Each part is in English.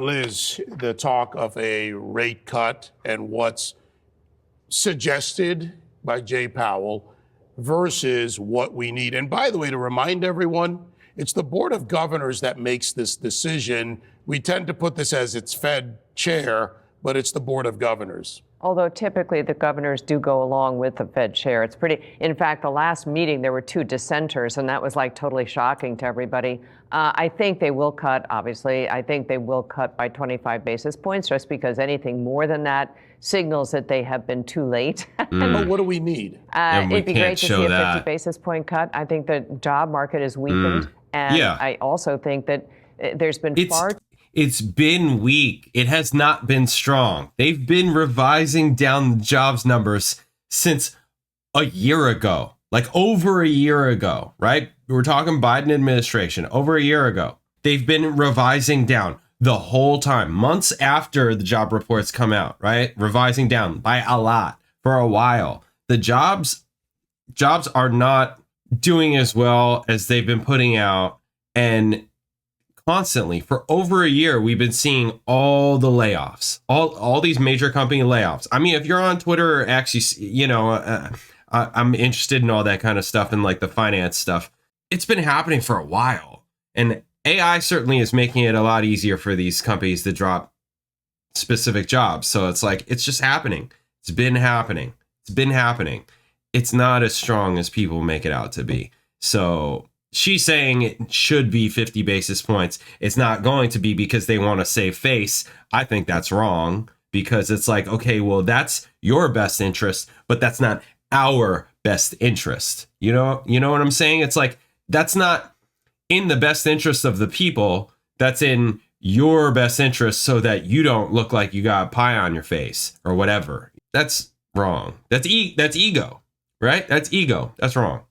Liz, the talk of a rate cut and what's suggested by Jay Powell versus what we need. And by the way, to remind everyone, it's the Board of Governors that makes this decision. We tend to put this as its Fed chair, but it's the Board of Governors. Although typically the governors do go along with the Fed chair. It's pretty, in fact, the last meeting, there were two dissenters, and that was like totally shocking to everybody. I think they will cut, obviously. I think they will cut by 25 basis points, just because anything more than that signals that they have been too late. But what do we need? It'd be great to see a 50 basis point cut. I think the job market is weakened. And I also think that there's been It's been weak. It has not been strong. They've been revising down the jobs numbers since a year ago, like over a year ago, right? We're talking Biden administration, over a year ago. They've been revising down the whole time, months after the job reports come out, right? Revising down by a lot for a while. The jobs are not doing as well as they've been putting out, and constantly for over a year, we've been seeing all the layoffs, all these major company layoffs. I mean, if you're on Twitter or X, I'm interested in all that kind of stuff and like the finance stuff. It's been happening for a while, and AI certainly is making it a lot easier for these companies to drop specific jobs. So it's like, it's just happening. It's been happening. It's not as strong as people make it out to be. So she's saying it should be 50 basis points. It's not going to be because they want to save face. I think that's wrong, because it's like, okay, well, that's your best interest, but that's not our best interest. You know what I'm saying? It's like, that's not in the best interest of the people. That's in your best interest so that you don't look like you got pie on your face or whatever. That's wrong. That's ego, right? That's ego. That's wrong.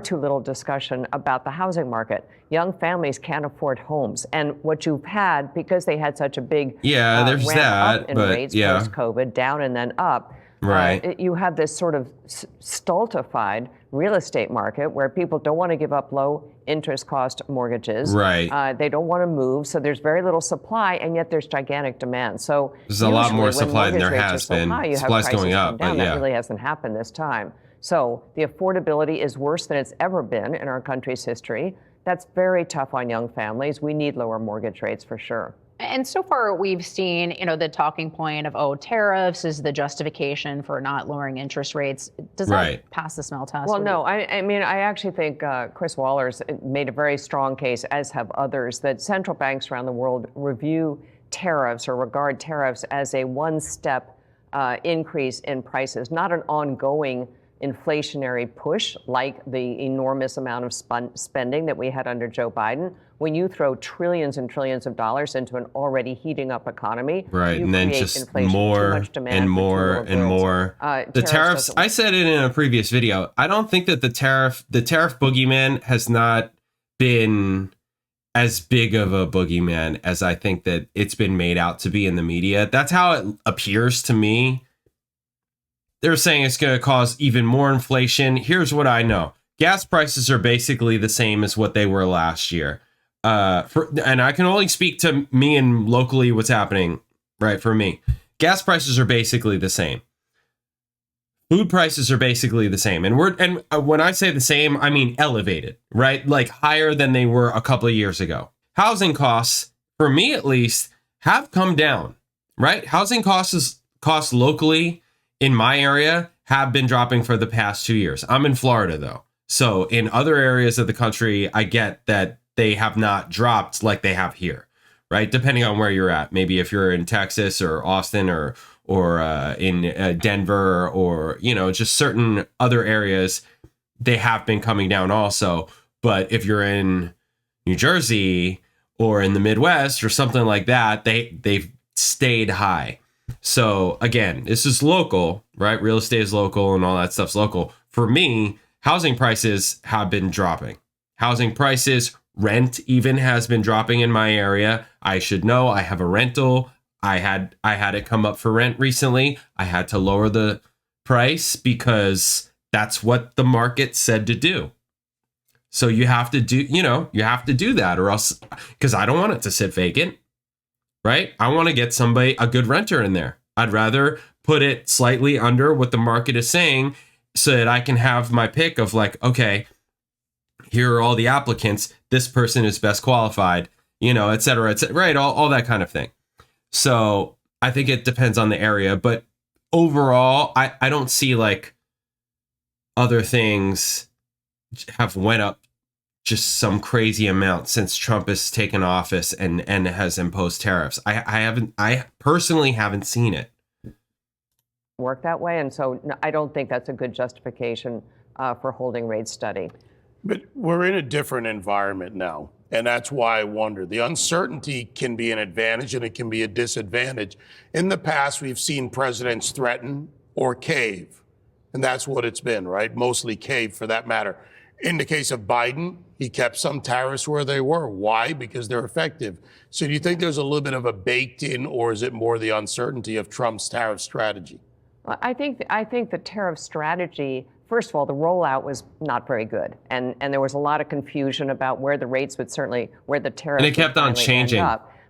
Too little discussion about the housing market. Young families can't afford homes, and what you've had, because they had such a big there's ramp that up in but rates post-COVID, down and then up. Right. You have this sort of stultified real estate market where people don't want to give up low interest cost mortgages. Right. They don't want to move, so there's very little supply, and yet there's gigantic demand. So there's a lot more supply than there has been. Supply's going up, but that really hasn't happened this time. So the affordability is worse than it's ever been in our country's history. That's very tough on young families. We need lower mortgage rates for sure. And so far, we've seen, the talking point of, tariffs is the justification for not lowering interest rates. Does that pass the smell test? Well, no. I mean, I actually think Chris Waller's made a very strong case, as have others, that central banks around the world review tariffs or regard tariffs as a one-step increase in prices, not an ongoing inflationary push like the enormous amount of spending that we had under Joe Biden. When you throw trillions and trillions of dollars into an already heating up economy, right, you and then create just inflation, more too much demand and more and more. The tariffs. I said it in a previous video. I don't think that the tariff boogeyman has not been as big of a boogeyman as I think that it's been made out to be in the media. That's how it appears to me. They're saying it's going to cause even more inflation. Here's what I know. Gas prices are basically the same as what they were last year. And I can only speak to me and locally what's happening, right, for me. Gas prices are basically the same. Food prices are basically the same. And when I say the same, I mean elevated, right? Like higher than they were a couple of years ago. Housing costs, for me at least, have come down, right? Housing costs locally in my area have been dropping for the past 2 years. I'm in Florida, though. So in other areas of the country, I get that they have not dropped like they have here, right? Depending on where you're at. Maybe if you're in Texas or Austin or in Denver or, just certain other areas, they have been coming down also. But if you're in New Jersey or in the Midwest or something like that, they've stayed high. So again, this is local, right? Real estate is local and all that stuff's local. For me, housing prices have been dropping. Housing prices, rent even has been dropping in my area. I should know. I have a rental. I had it come up for rent recently. I had to lower the price because that's what the market said to do. So you have to do that or else, because I don't want it to sit vacant. right? I want to get a good renter in there. I'd rather put it slightly under what the market is saying so that I can have my pick of like, okay, here are all the applicants. This person is best qualified, et cetera, right? All that kind of thing. So I think it depends on the area, but overall, I don't see like other things have went up just some crazy amount since Trump has taken office and has imposed tariffs. I personally haven't seen it work that way. And so I don't think that's a good justification for holding rates steady. But we're in a different environment now. And that's why I wonder. The uncertainty can be an advantage and it can be a disadvantage. In the past, we've seen presidents threaten or cave. And that's what it's been, right? Mostly cave for that matter. In the case of Biden, he kept some tariffs where they were. Why? Because they're effective. So do you think there's a little bit of a baked in, or is it more the uncertainty of Trump's tariff strategy? I think the tariff strategy, first of all, the rollout was not very good. And there was a lot of confusion about where the rates would where the tariffs and it kept on changing.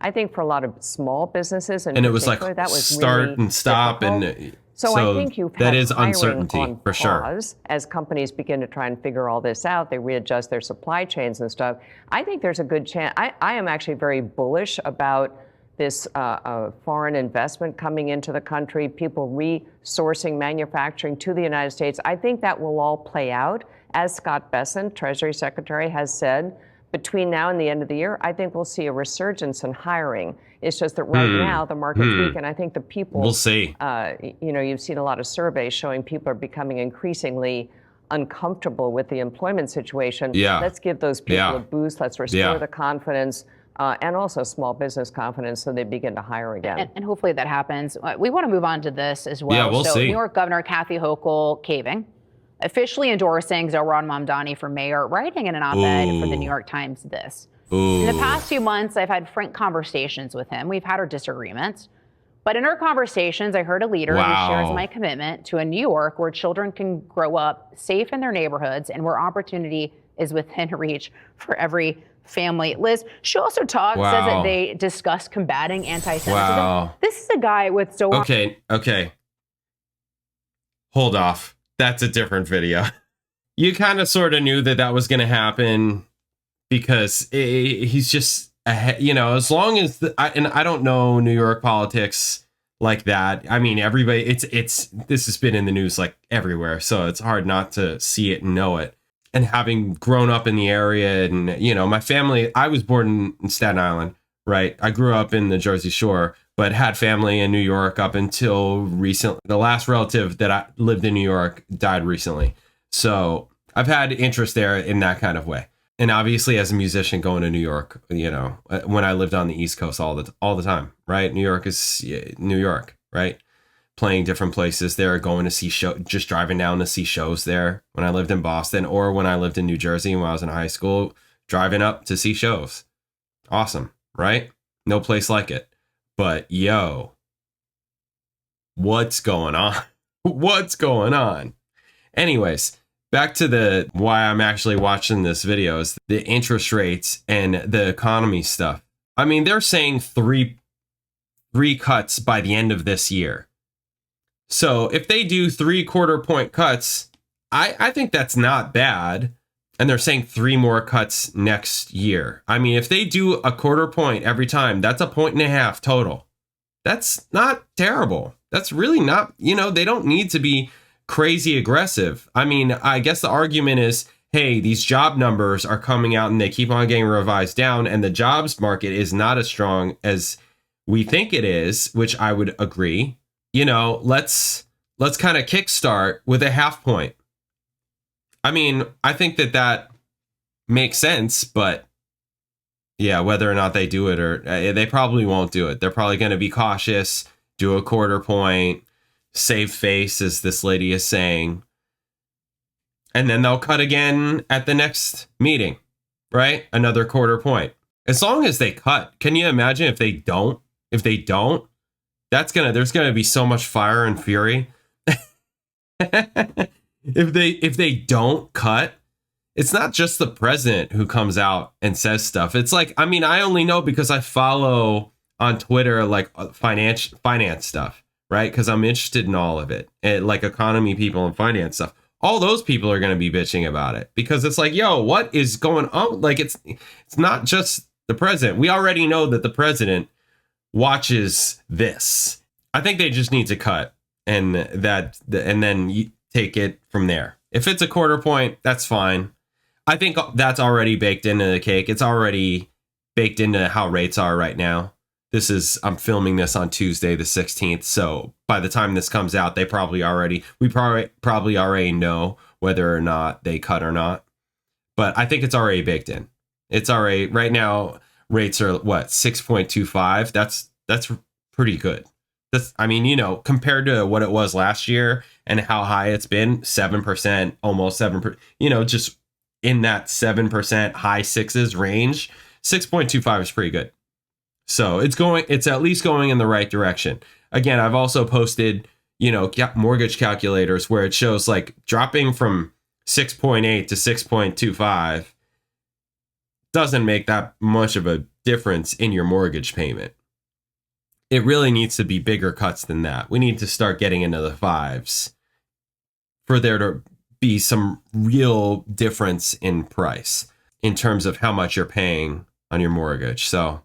I think for a lot of small businesses, and it was like that was start really and stop difficult. And so I think you've had that is uncertainty for sure. As companies begin to try and figure all this out, they readjust their supply chains and stuff. I think there's a good chance. I am actually very bullish about this foreign investment coming into the country, people resourcing manufacturing to the United States. I think that will all play out. As Scott Bessent, Treasury Secretary, has said, between now and the end of the year, I think we'll see a resurgence in hiring. It's just that right now the market's weak, and I think the people. We'll see. You've seen a lot of surveys showing people are becoming increasingly uncomfortable with the employment situation. Yeah. Let's give those people a boost. Let's restore the confidence. And also small business confidence so they begin to hire again. And hopefully that happens. We want to move on to this as well. Yeah, we'll see. New York Governor Kathy Hochul caving, officially endorsing Zohran Mamdani for mayor, writing in an op-ed for the New York Times this. In the past few months, I've had frank conversations with him. We've had our disagreements. But in our conversations, I heard a leader who shares my commitment to a New York where children can grow up safe in their neighborhoods and where opportunity is within reach for every family. Liz, she also says that they discuss combating anti-Semitism. This is a guy with so Okay. Hold off. That's a different video. You kind of sort of knew that was going to happen because he's just as long as and I don't know New York politics like that. I mean, everybody this has been in the news like everywhere, so it's hard not to see it and know it. And having grown up in the area and, my family, I was born in Staten Island, right? I grew up in the Jersey Shore, but had family in New York up until recently. The last relative that I lived in New York died recently. So I've had interest there in that kind of way. And obviously as a musician going to New York, when I lived on the East Coast all the time, right? New York is New York, right? Playing different places there, going to see just driving down to see shows there when I lived in Boston, or when I lived in New Jersey when I was in high school, driving up to see shows. Awesome, right? No place like it. But what's going on? What's going on? Anyways, back to why I'm actually watching this video is the interest rates and the economy stuff. I mean, they're saying three cuts by the end of this year. So if they do 3/4 point cuts, I think that's not bad. And they're saying 3 more cuts next year. I mean, if they do 1/4 point every time, that's 1.5 points total. That's not terrible. That's really not, they don't need to be crazy aggressive. I mean, I guess the argument is, hey, these job numbers are coming out and they keep on getting revised down, and the jobs market is not as strong as we think it is, which I would agree. Let's kind of kickstart with 0.5 point. I mean, I think that makes sense, but whether or not they do it, or they probably won't do it. They're probably going to be cautious, do 1/4 point, save face, as this lady is saying. And then they'll cut again at the next meeting, right? Another 1/4 point. As long as they cut. Can you imagine if they don't? There's gonna be so much fire and fury. If they don't cut, it's not just the president who comes out and says stuff. It's like, I mean, I only know because I follow on Twitter, like finance stuff, right? Because I'm interested in all of it, and like economy people and finance stuff. All those people are going to be bitching about it because it's like, yo, what is going on? Like, it's not just the president. We already know that the president watches this. I think they just need to cut and then you take it from there. If it's a quarter point, that's fine. I think that's already baked into the cake. It's already baked into how rates are right now. I'm filming this on Tuesday, the 16th. So by the time this comes out, we probably already know whether or not they cut or not. But I think it's already baked in. It's already, right now, rates are what, 6.25? That's pretty good. Compared to what it was last year and how high it's been, 7%, almost 7%, just in that 7% high sixes range, 6.25 is pretty good. So it's at least going in the right direction. Again, I've also posted, mortgage calculators where it shows like dropping from 6.8 to 6.25 doesn't make that much of a difference in your mortgage payment. It really needs to be bigger cuts than that. We need to start getting into the fives for there to be some real difference in price in terms of how much you're paying on your mortgage. So